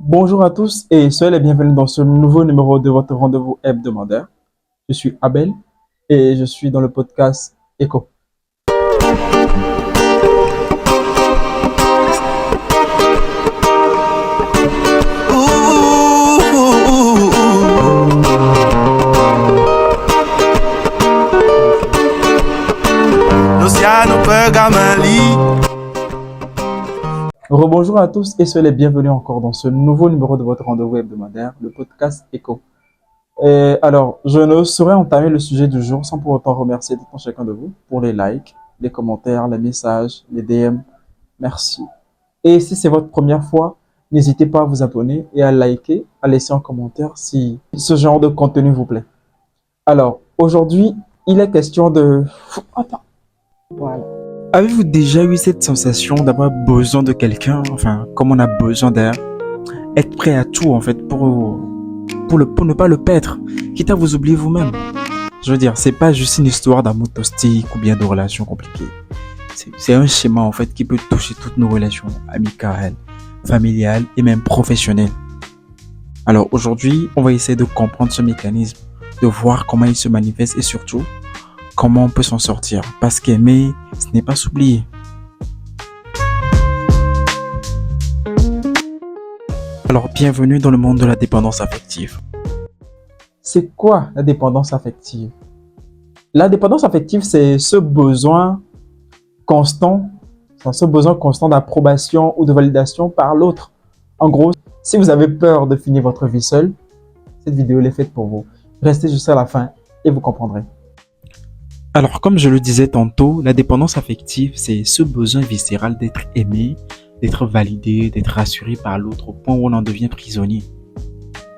Bonjour à tous et soyez les bienvenus dans ce nouveau numéro de votre rendez-vous hebdomadaire. Je suis Abel et je suis dans le podcast Echo. Luciano Pergamali. Rebonjour à tous et soyez les bienvenus encore dans ce nouveau numéro de votre rendez-vous hebdomadaire, le podcast Echo. Alors, je ne saurais entamer le sujet du jour sans pour autant remercier tout un chacun de vous pour les likes, les commentaires, les messages, les DM. Merci. Et si c'est votre première fois, n'hésitez pas à vous abonner et à liker, à laisser un commentaire si ce genre de contenu vous plaît. Alors, aujourd'hui, il est question de... Attends. Voilà. Avez-vous déjà eu cette sensation d'avoir besoin de quelqu'un, enfin, comme on a besoin d'air, être prêt à tout, en fait, pour ne pas le perdre, quitte à vous oublier vous-même? Je veux dire, c'est pas juste une histoire d'amour toxique ou bien de relations compliquées. C'est un schéma, en fait, qui peut toucher toutes nos relations amicales, familiales et même professionnelles. Alors, aujourd'hui, on va essayer de comprendre ce mécanisme, de voir comment il se manifeste et surtout, comment on peut s'en sortir. Parce qu'aimer, ce n'est pas s'oublier. Alors, bienvenue dans le monde de la dépendance affective. C'est quoi la dépendance affective? La dépendance affective, c'est ce besoin constant, ce besoin constant d'approbation ou de validation par l'autre. En gros, si vous avez peur de finir votre vie seul, cette vidéo est faite pour vous. Restez jusqu'à la fin et vous comprendrez. Alors, comme je le disais tantôt, la dépendance affective, c'est ce besoin viscéral d'être aimé, d'être validé, d'être rassuré par l'autre au point où on en devient prisonnier.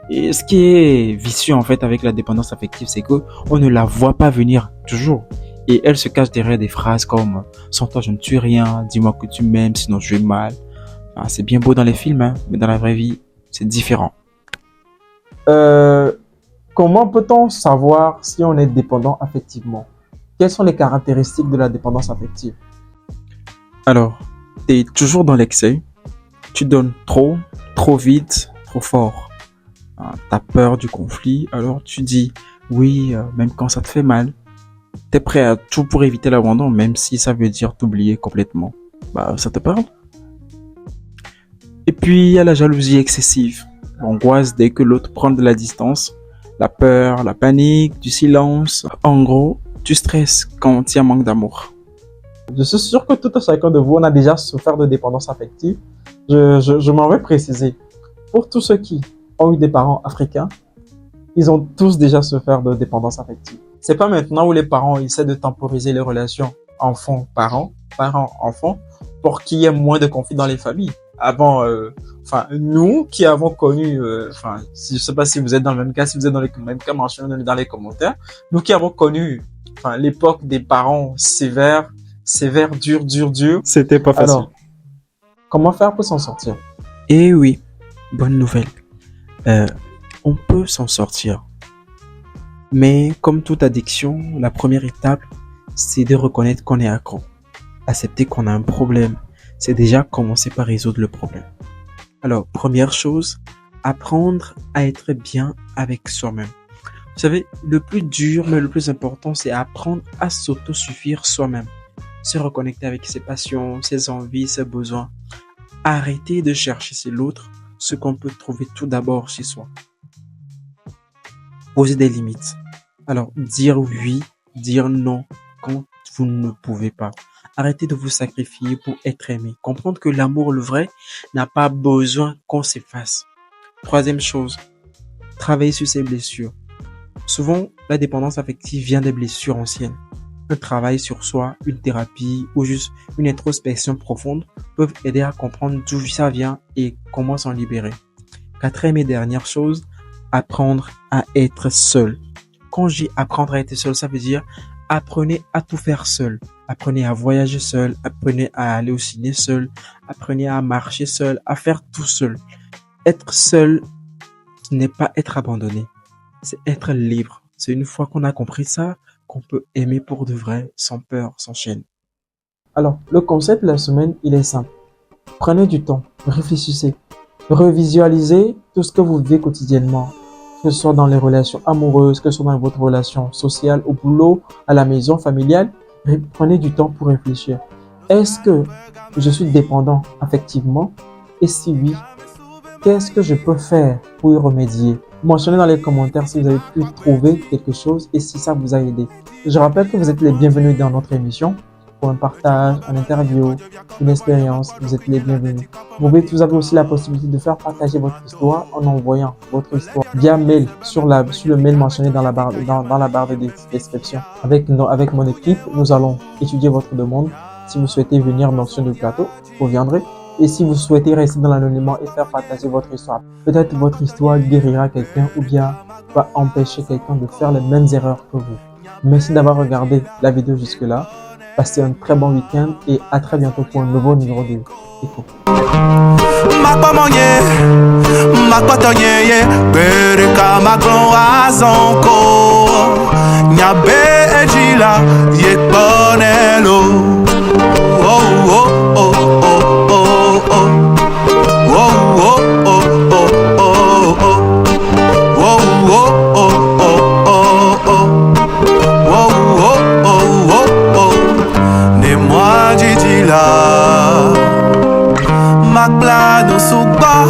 Et ce qui est vicieux en fait avec la dépendance affective, c'est que on ne la voit pas venir toujours. Et elle se cache derrière des phrases comme « Sans toi je ne suis rien, dis-moi que tu m'aimes, sinon je vais mal ». Enfin, c'est bien beau dans les films, hein, mais dans la vraie vie, c'est différent. Comment peut-on savoir si on est dépendant affectivement? Quelles sont les caractéristiques de la dépendance affective? Alors, tu es toujours dans l'excès, tu donnes trop, trop vite, trop fort. Tu as peur du conflit, alors tu dis oui, même quand ça te fait mal. Tu es prêt à tout pour éviter l'abandon, même si ça veut dire t'oublier complètement. Bah, ça te parle? Et puis, il y a la jalousie excessive, l'angoisse dès que l'autre prend de la distance, la peur, la panique, du silence. En gros, tu stresses quand il y a manque d'amour. Je suis sûr que tout un chacun de vous, on a déjà souffert de dépendance affective. Je m'en vais préciser. Pour tous ceux qui ont eu des parents africains, ils ont tous déjà souffert de dépendance affective. C'est pas maintenant où les parents essaient de temporiser les relations enfant-parent, parent-enfant, pour qu'il y ait moins de conflits dans les familles. Avant, nous qui avons connu, je sais pas si vous êtes dans le même cas, si vous êtes dans le même cas, mentionnez-le dans les commentaires. Nous qui avons connu, l'époque des parents sévères, durs. C'était pas facile. Alors, comment faire pour s'en sortir? Eh oui, bonne nouvelle. On peut s'en sortir. Mais comme toute addiction, la première étape, c'est de reconnaître qu'on est accro. Accepter qu'on a un problème, c'est déjà commencer par résoudre le problème. Alors, première chose, apprendre à être bien avec soi-même. Vous savez, le plus dur, mais le plus important, c'est apprendre à s'autosuffire soi-même. Se reconnecter avec ses passions, ses envies, ses besoins. Arrêter de chercher chez l'autre ce qu'on peut trouver tout d'abord chez soi. Poser des limites. Alors, dire oui, dire non quand vous ne pouvez pas. Arrêtez de vous sacrifier pour être aimé. Comprendre que l'amour, le vrai, n'a pas besoin qu'on s'efface. Troisième chose, travailler sur ses blessures. Souvent, la dépendance affective vient des blessures anciennes. Un travail sur soi, une thérapie ou juste une introspection profonde peuvent aider à comprendre d'où ça vient et comment s'en libérer. Quatrième et dernière chose, apprendre à être seul. Quand je dis apprendre à être seul, ça veut dire apprenez à tout faire seul. Apprenez à voyager seul, apprenez à aller au ciné seul, apprenez à marcher seul, à faire tout seul. Être seul, ce n'est pas être abandonné, c'est être libre. C'est une fois qu'on a compris ça, qu'on peut aimer pour de vrai, sans peur, sans chaîne. Alors, le concept de la semaine, il est simple. Prenez du temps, réfléchissez. Revisualisez tout ce que vous vivez quotidiennement, que ce soit dans les relations amoureuses, que ce soit dans votre relation sociale, au boulot, à la maison, familiale. Prenez du temps pour réfléchir. Est-ce que je suis dépendant affectivement? Et si oui, qu'est-ce que je peux faire pour y remédier? Mentionnez dans les commentaires si vous avez pu trouver quelque chose et si ça vous a aidé. Je rappelle que vous êtes les bienvenus dans notre émission. Pour un partage, une interview, une expérience, vous êtes les bienvenus. Vous avez aussi la possibilité de faire partager votre histoire en envoyant votre histoire via mail sur le mail mentionné dans la barre de description. Avec mon équipe, nous allons étudier votre demande. Si vous souhaitez venir sur le plateau, vous viendrez. Et si vous souhaitez rester dans l'anonymat et faire partager votre histoire, peut-être votre histoire guérira quelqu'un ou bien va empêcher quelqu'un de faire les mêmes erreurs que vous. Merci d'avoir regardé la vidéo jusque-là. Passez un très bon week-end et à très bientôt pour un nouveau numéro de Écho. Mac plano sugba